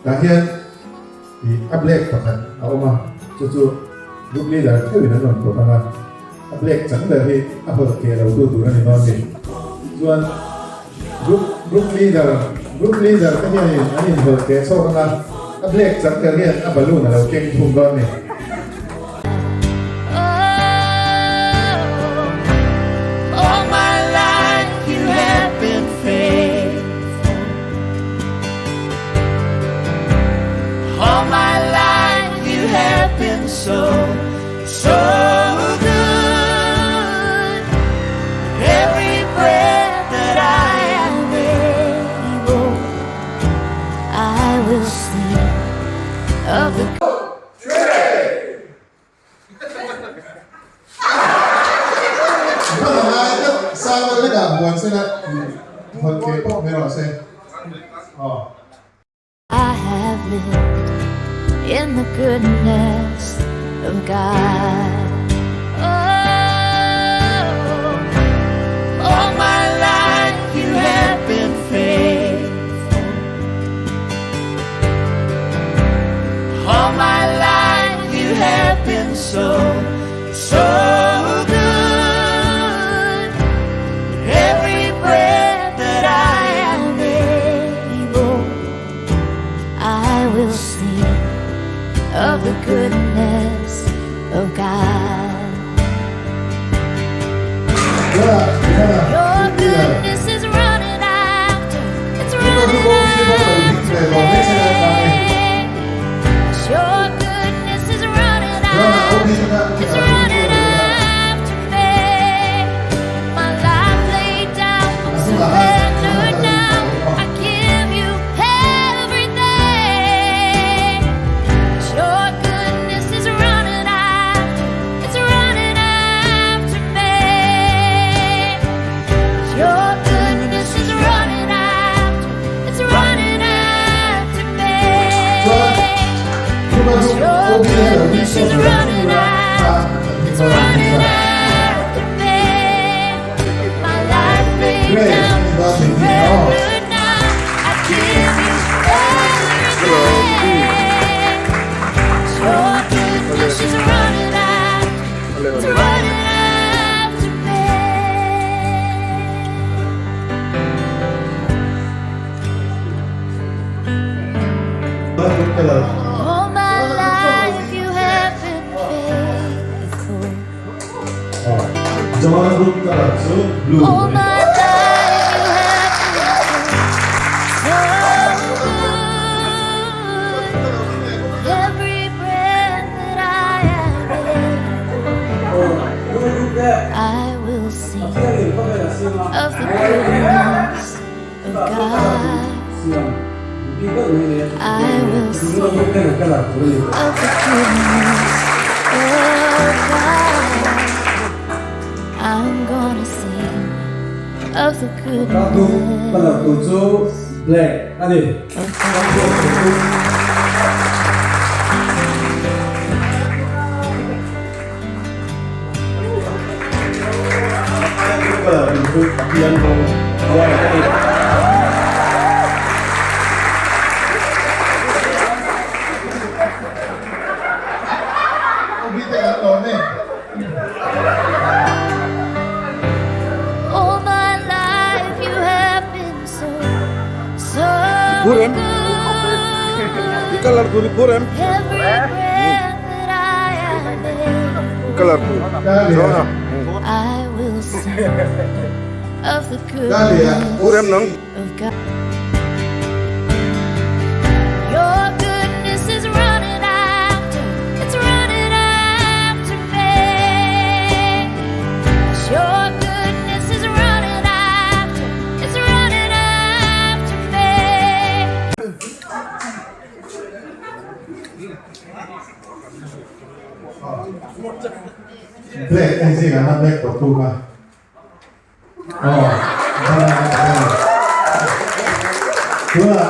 Dahil i-ablek pa kan ako ma cucu group leader tayo na nun ko kama ablek chẳng dari apa kaya daw tu na ni nonsin tuan group leader kanya ni ani ho kaya so kama ablek chẳng kaya abalu na daw keng thung don ni So good. Every breath that I am able, I will sing of the Sama lagi buat saya okay meron saya I have lived in the goodness of God. Oh, all my life you have been faithful. All my life you have been so good. Every breath that I am able, I will sing of the goodness of God. Your goodness is running after, it's running after me. Your goodness is running after, it's running after me. My life laid down, I'm surrendered now. I give you everything. Your goodness is running after, it's running after me. Your goodness is running after, it's running after me. Your goodness is running after, it's running after me. My life laid down, surrendered now. I give you everything. Your goodness is running after, it's running after me. All my life you have been faithful. Jangan lupa blue. All my life you have been so good. Every breath that I am able, I will sing of the goodness of God. I will sing of the goodness of God. I'm gonna sing of the goodness of God. All my life you have been so good. Colorful puran. Every breath that I am able, Colorful. I will sing of the Puram nang. goodness of God. Your goodness is running after, it's running after me. Your goodness is running after, it's running after me. Black anh gì cả năm black của tu mà Dua.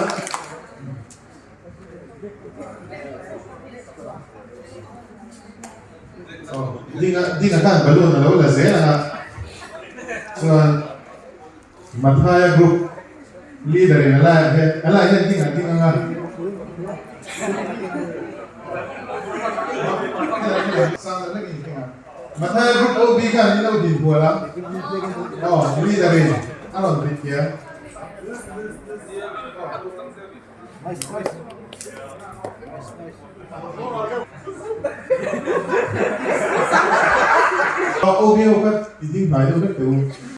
Di nga kan balon na wala zena. So Mathaya group leader in ala thing anga sang la ngi thing mathai group OB ka ni lo din bola oh leader in alon bit ya OB ka iding bai do ka tu